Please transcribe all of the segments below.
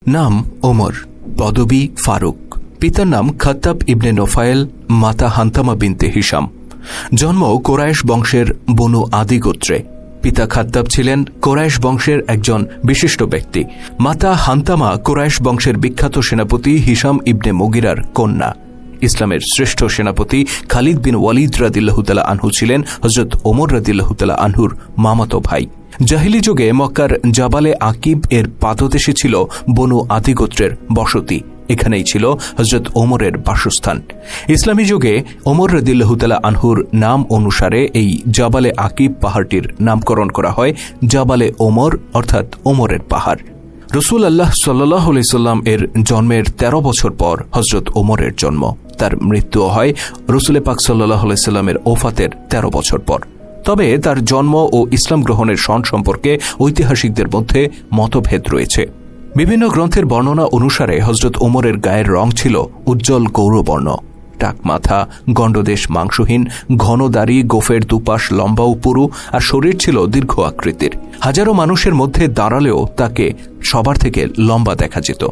নাম ওমর, পদবী ফারুক। পিতার নাম খাত্তাব ইবনে নোফায়েল, মাতা হান্তামা বিনতে হিশাম। জন্ম কোরাইশ বংশের বনু আদি গোত্রে। পিতা খাত্তাব ছিলেন কোরাইশ বংশের একজন বিশিষ্ট ব্যক্তি। মাতা হান্তামা কোরাইশ বংশের বিখ্যাত সেনাপতি হিশাম ইবনে মুগিরার কন্যা। ইসলামের শ্রেষ্ঠ সেনাপতি খালিদ বিন ওয়ালিদ রাদিয়াল্লাহু তাআলা আনহু ছিলেন হযরত ওমর রাদিয়াল্লাহু তাআলা আনহুর মামাতো ভাই। জাহিলি যুগে মক্কার জাবালে আকিব এর পাদদেশে ছিল বনু আদি গোত্রের বসতি। এখানেই ছিল হযরত ওমরের বাসস্থান। ইসলামী যুগে ওমর রাদিয়াল্লাহু তাআলা আনহুর নাম অনুসারে এই জাবালে আকিব পাহাড়টির নামকরণ করা হয় জাবালে ওমর, অর্থাৎ ওমরের পাহাড়। রসুল আল্লাহ সাল্লাল্লাহু আলাইহি সাল্লাম এর জন্মের ১৩ বছর পর হযরত ওমরের জন্ম। তার মৃত্যুও হয় রসুল পাক সাল্লাল্লাহু আলাইহি সাল্লামের ওফাতের ১৩ বছর পর। তবে তার জন্ম ও ইসলাম গ্রহণের সন সম্পর্কে ঐতিহাসিকদের মধ্যে মতভেদ রয়েছে। বিভিন্ন গ্রন্থের বর্ণনা অনুসারে হযরত ওমরের গায়ের রং ছিল উজ্জ্বল গৌরবর্ণ। টাক মাথা, গণ্ডদেশ মাংসহীন, ঘন দাড়ি, গোফের দুপাশ লম্বা ও পুরু, আর শরীর ছিল দীর্ঘ আকৃতির। হাজারো মানুষের মধ্যে দাঁড়ালেও তাকে সবার থেকে লম্বা দেখা যেত।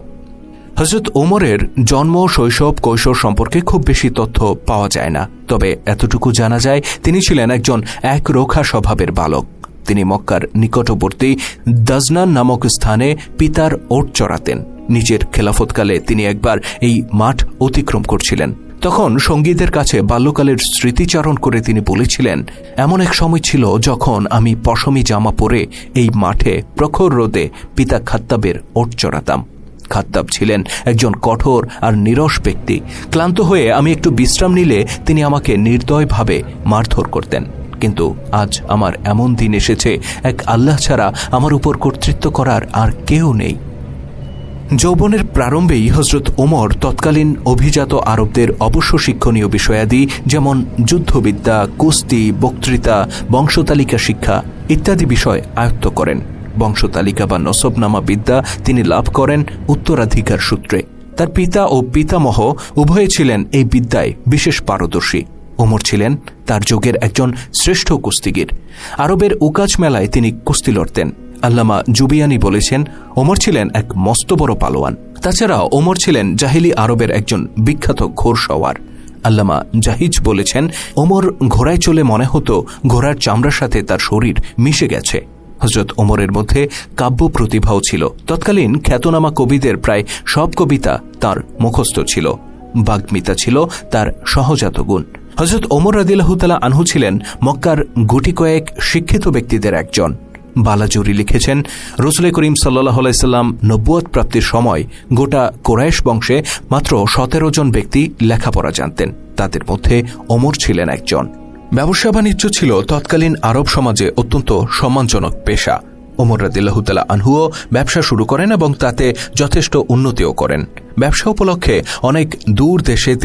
হযরত ওমরের জন্ম, শৈশব, কৈশোর সম্পর্কে খুব বেশি তথ্য পাওয়া যায় না। তবে এতটুকু জানা যায় তিনি ছিলেন একজন একরোখা স্বভাবের বালক। তিনি মক্কার নিকটবর্তী দাজনান নামক স্থানে পিতার ওট চড়াতেন। নিজের খেলাফতকালে তিনি একবার এই মাঠ অতিক্রম করছিলেন। তখন সঙ্গীদের কাছে বাল্যকালের স্মৃতিচারণ করে তিনি বলেছিলেন, এমন এক সময় ছিল যখন আমি পশমি জামা পরে এই মাঠে প্রখর রোদে পিতা খাত্তাবের ওট চড়াতাম। খাত্তাব ছিলেন একজন কঠোর আর নিরস ব্যক্তি। ক্লান্ত হয়ে আমি একটু বিশ্রাম নিলে তিনি আমাকে নির্দয়ভাবে মারধর করতেন। কিন্তু আজ আমার এমন দিন এসেছে, এক আল্লাহ ছাড়া আমার উপর কর্তৃত্ব করার আর কেউ নেই। যৌবনের প্রারম্ভেই হযরত ওমর তৎকালীন অভিজাত আরবদের অবশ্য শিক্ষণীয় বিষয়াদি যেমন যুদ্ধবিদ্যা, কুস্তি, বক্তৃতা, বংশতালিকা শিক্ষা ইত্যাদি বিষয় আয়ত্ত করেন। বংশতালিকা বা নসবনামা বিদ্যা তিনি লাভ করেন উত্তরাধিকার সূত্রে। তার পিতা ও পিতামহ উভয়ে ছিলেন এই বিদ্যায় বিশেষ পারদর্শী। ওমর ছিলেন তার যুগের একজন শ্রেষ্ঠ কুস্তিগীর। আরবের উকাজ মেলায় তিনি কুস্তি লড়তেন। আল্লামা জুবিয়ানি বলেছেন, ওমর ছিলেন এক মস্ত বড় পালোয়ান। তাছাড়া ওমর ছিলেন জাহিলি আরবের একজন বিখ্যাত ঘোড়সওয়ার। আল্লামা জাহিজ বলেছেন, ওমর ঘোড়ায় চলে মনে হতো ঘোড়ার চামড়ার সাথে তার শরীর মিশে গেছে। হযরত ওমরের মধ্যে কাব্য প্রতিভাও ছিল। তৎকালীন খ্যাতনামা কবিদের প্রায় সব কবিতা তার মুখস্থ ছিল। বাগ্মিতা ছিল তার সহজাত গুণ। হযরত ওমর রাদিয়াল্লাহু তাআলা আনহু ছিলেন মক্কার গুটি কয়েক শিক্ষিত ব্যক্তিদের একজন। বালাজুরি লিখেছেন, রাসূল করিম সাল্লাল্লাহু আলাইহি সাল্লাম নবুয়ত প্রাপ্তির সময় গোটা কোরাইশ বংশে মাত্র ১৭ জন ব্যক্তি লেখাপড়া জানতেন। তাদের মধ্যে ওমর ছিলেন একজন। ব্যবসা বাণিজ্য ছিল তৎকালীন আরব সমাজে অত্যন্ত সম্মানজনক পেশা। ওমর রাদিয়াল্লাহু তাআলা আনহুও ব্যবসা শুরু করেন এবং তাতে যথেষ্ট উন্নতিও করেন। ব্যবসা উপলক্ষে অনেক দূর দেশে